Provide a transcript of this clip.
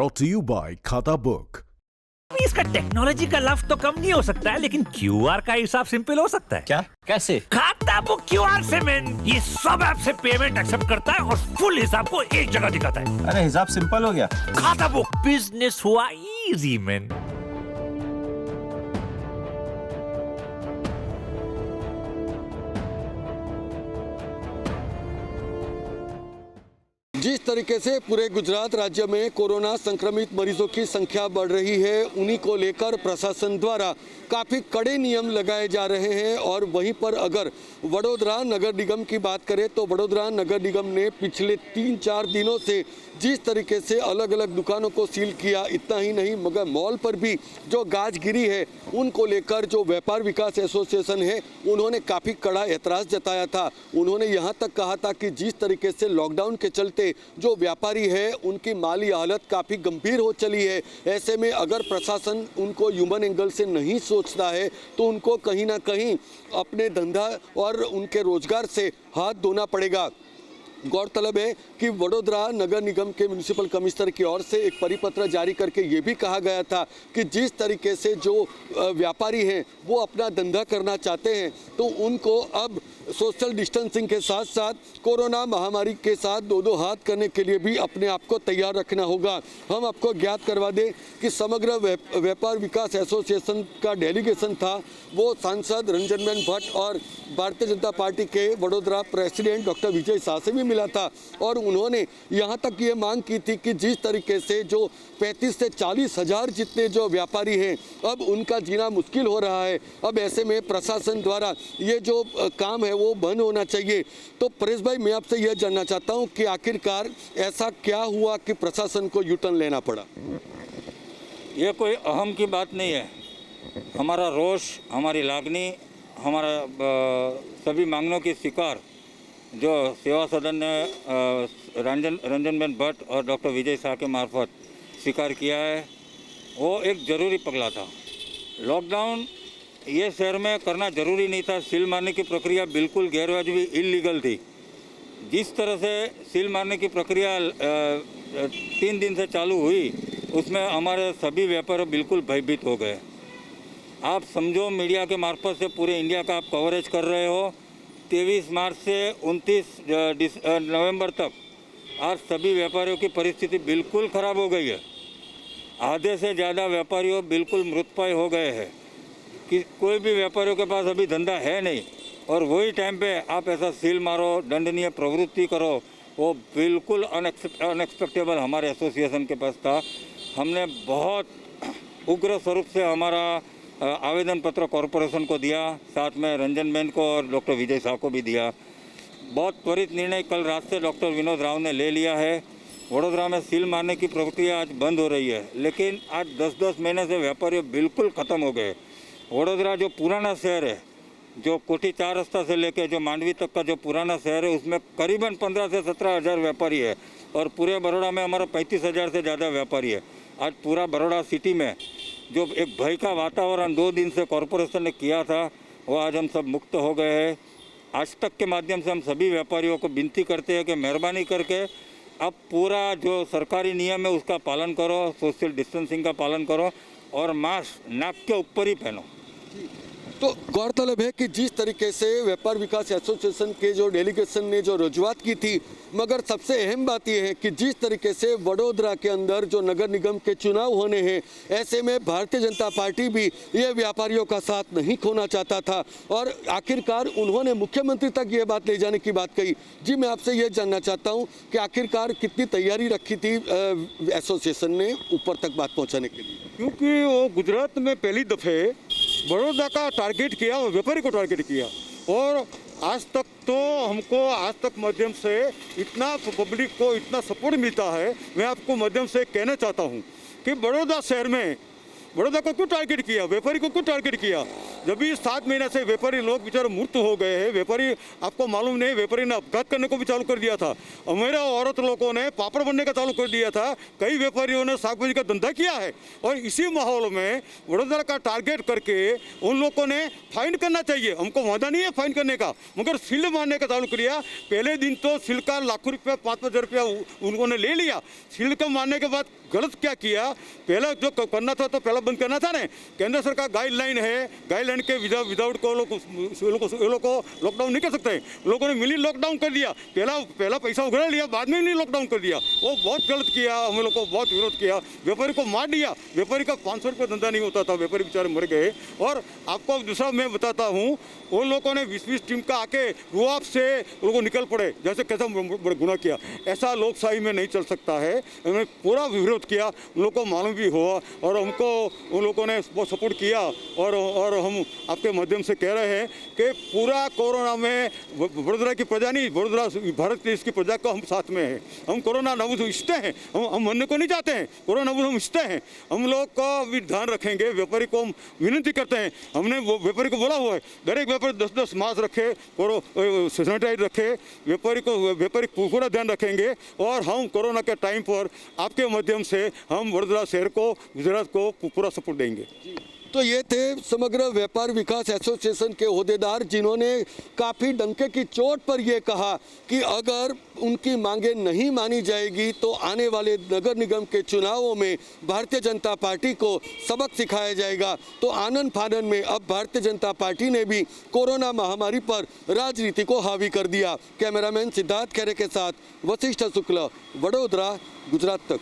Brought to you by खाता book. इसका technology का लफ्ज तो कम नहीं हो सकता है, लेकिन क्यूआर का हिसाब सिंपल हो सकता है। क्या? कैसे? खाता बुक क्यूआर से मैन, ये सब ऐप से पेमेंट एक्सेप्ट करता है और फुल हिसाब को एक जगह दिखाता है। अरे हिसाब सिंपल हो गया। खाता बुक, बिजनेस हुआ इजी मैन। जिस तरीके से पूरे गुजरात राज्य में कोरोना संक्रमित मरीजों की संख्या बढ़ रही है, उन्हीं को लेकर प्रशासन द्वारा काफ़ी कड़े नियम लगाए जा रहे हैं। और वहीं पर अगर वडोदरा नगर निगम की बात करें तो वडोदरा नगर निगम ने पिछले 3-4 दिनों से जिस तरीके से अलग अलग दुकानों को सील किया, इतना ही नहीं मगर मॉल पर भी जो गाज गिरी है उनको लेकर जो व्यापार विकास एसोसिएशन है उन्होंने काफ़ी कड़ा एतराज़ जताया था। उन्होंने यहाँ तक कहा था कि जिस तरीके से लॉकडाउन के चलते जो व्यापारी है उनकी माली हालत काफ़ी गंभीर हो चली है, ऐसे में अगर प्रशासन उनको ह्यूमन एंगल से नहीं सोचता है तो उनको कहीं ना कहीं अपने धंधा और उनके रोजगार से हाथ धोना पड़ेगा। गौरतलब है कि वडोदरा नगर निगम के म्यूनिसिपल कमिश्नर की ओर से एक परिपत्र जारी करके ये भी कहा गया था कि जिस तरीके से जो व्यापारी हैं वो अपना धंधा करना चाहते हैं तो उनको अब सोशल डिस्टेंसिंग के साथ साथ कोरोना महामारी के साथ दो हाथ करने के लिए भी अपने आप को तैयार रखना होगा। हम आपको ज्ञात करवा दें कि समग्र व्यापार विकास एसोसिएशन का डेलीगेशन था, वो सांसद रंजनबेन भट्ट और भारतीय जनता पार्टी के वडोदरा प्रेसिडेंट डॉक्टर विजय शाह से भी मिला था। और उन्होंने यहाँ तक ये मांग की थी कि जिस तरीके से जो 35 से 40 हज़ार जितने जो व्यापारी हैं अब उनका जीना मुश्किल हो रहा है, अब ऐसे में प्रशासन द्वारा ये जो काम है वो बंद होना चाहिए। तो परेश भाई, मैं आपसे यह जानना चाहता हूँ कि आखिरकार ऐसा क्या हुआ कि प्रशासन को यू टर्न लेना पड़ा? ये कोई अहम की बात नहीं है। हमारा रोष, हमारी लागनी, हमारा सभी मांगों की स्वीकार जो सेवा सदन ने रंजनबेन भट्ट और डॉक्टर विजय शाह के मार्फत स्वीकार किया है, वो एक ज़रूरी पगला था। लॉकडाउन ये शहर में करना ज़रूरी नहीं था। सील मारने की प्रक्रिया बिल्कुल गैरवाजिबी इल्लीगल थी। जिस तरह से सील मारने की प्रक्रिया 3 दिन से चालू हुई उसमें हमारे सभी व्यापारी बिल्कुल भयभीत हो गए। आप समझो, मीडिया के मार्फत से पूरे इंडिया का आप कवरेज कर रहे हो। 23 मार्च से 29 नवंबर तक आज सभी व्यापारियों की परिस्थिति बिल्कुल ख़राब हो गई है। आधे से ज़्यादा व्यापारियों बिल्कुल मृतप्राय हो गए हैं कि कोई भी व्यापारियों के पास अभी धंधा है नहीं। और वही टाइम पे आप ऐसा सील मारो, दंडनीय प्रवृत्ति करो, वो बिल्कुल अनएक्सपेक्टेबल हमारे एसोसिएशन के पास था। हमने बहुत उग्र स्वरूप से हमारा आवेदन पत्र कॉरपोरेशन को दिया, साथ में रंजनबेन को और डॉक्टर विजय शाह को भी दिया। बहुत त्वरित निर्णय कल रात से डॉक्टर विनोद राव ने ले लिया है। वडोदरा में सील मारने की प्रक्रिया आज बंद हो रही है, लेकिन आज 10-10 महीने से व्यापारी बिल्कुल ख़त्म हो गए। वडोदरा जो पुराना शहर है, जो कोठी 4 रास्ता से लेके जो मांडवी तक का जो पुराना शहर है, उसमें करीबन 15 से 17 हज़ार व्यापारी है और पूरे बड़ौदा में हमारा 35 हज़ार से ज़्यादा व्यापारी है। आज पूरा बड़ौदा सिटी में जो एक भय का वातावरण 2 दिन से कॉरपोरेशन ने किया था, वो आज हम सब मुक्त हो गए हैं। आज तक के माध्यम से हम सभी व्यापारियों को विनती करते हैं कि मेहरबानी करके अब पूरा जो सरकारी नियम है उसका पालन करो, सोशल डिस्टेंसिंग का पालन करो और मास्क नाक के ऊपर ही पहनो। तो गौरतलब है कि जिस तरीके से व्यापार विकास एसोसिएशन के जो डेलीगेशन ने जो रजूआत की थी, मगर सबसे अहम बात यह है कि जिस तरीके से वडोदरा के अंदर जो नगर निगम के चुनाव होने हैं, ऐसे में भारतीय जनता पार्टी भी ये व्यापारियों का साथ नहीं खोना चाहता था और आखिरकार उन्होंने मुख्यमंत्री तक ये बात ले जाने की बात कही। जी, मैं आपसे ये जानना चाहता हूँ कि आखिरकार कितनी तैयारी रखी थी एसोसिएशन ने ऊपर तक बात पहुँचाने के लिए? क्योंकि वो गुजरात में पहली दफ़े बड़ौदा का टारगेट किया और व्यापारी को टारगेट किया। और आज तक तो हमको आज तक माध्यम से इतना पब्लिक को इतना सपोर्ट मिलता है। मैं आपको माध्यम से कहना चाहता हूँ कि बड़ौदा शहर में बड़ौदा को क्यों टारगेट किया, व्यापारी को क्यों टारगेट किया? जब भी 7 महीने से व्यापारी लोग बेचारे मृत्यु हो गए हैं। व्यापारी, आपको मालूम नहीं, व्यापारी ने अपघात करने को भी चालू कर दिया था। मेरे औरत लोगों ने पापड़ बनने का चालू कर दिया था। कई व्यापारियों ने साग सब्जी का धंधा किया है। और इसी माहौल में वडोदरा का टारगेट करके उन लोगों ने फाइन करना चाहिए। हमको वादा नहीं है फाइन करने का, मगर सील मारने का चालू किया। पहले दिन तो सील का लाखों रुपया, 5,000 रुपया उन्होंने ले लिया। सील का मारने के बाद गलत क्या किया, पहला जो करना था तो पहला बंद करना था ना। केंद्र सरकार गाइडलाइन है, गाइडलाइन के विदाउट को लोग को लॉकडाउन नहीं कर सकते। लोगों ने मिली लॉकडाउन कर दिया। पहला पैसा उगड़ा लिया, बाद में नहीं लॉकडाउन कर दिया। वो बहुत गलत किया, हम लोग को बहुत विरोध किया। व्यापारी को मार दिया। व्यापारी का 500 रुपये धंधा नहीं होता था, व्यापारी बेचारे मर गए। और आपको दूसरा मैं बताता हूँ, उन लोगों ने 20-20 टीम का आके रुआब से लोगों निकल पड़े, जैसे कैसा गुनाह किया। ऐसा लोकशाही में नहीं चल सकता है। उन्होंने पूरा विरोध किया, उन लोगों को मालूम भी हुआ और हमको उन लोगों ने बहुत सपोर्ट किया। और हम आपके माध्यम से कह रहे हैं कि पूरा कोरोना में वडोदरा की प्रजा नहीं, वडोदरा भारत देश की प्रजा को हम साथ में हैं। हम कोरोना नबूद इच्छते हैं, हम मरने को नहीं चाहते हैं। कोरोना नबूद हम इच्छते हैं। हम लोग का भी ध्यान रखेंगे। व्यापारी को हम विनती करते हैं, हमने वो व्यापारी को बोला हुआ है, दर एक व्यापारी 10-10 मास्क रखे, सैनिटाइज रखे। व्यापारी पूरा ध्यान रखेंगे। और हम कोरोना के टाइम पर आपके माध्यम से हम वडोदरा शहर को, गुजरात को पूरा सपोर्ट देंगे। तो ये थे समग्र व्यापार विकास एसोसिएशन के ओहदेदार, जिन्होंने काफ़ी डंके की चोट पर यह कहा कि अगर उनकी मांगें नहीं मानी जाएगी तो आने वाले नगर निगम के चुनावों में भारतीय जनता पार्टी को सबक सिखाया जाएगा। तो आनन फानन में अब भारतीय जनता पार्टी ने भी कोरोना महामारी पर राजनीति को हावी कर दिया। कैमरामैन सिद्धार्थ खैरे के साथ वशिष्ठ शुक्ला, वडोदरा, गुजरात तक।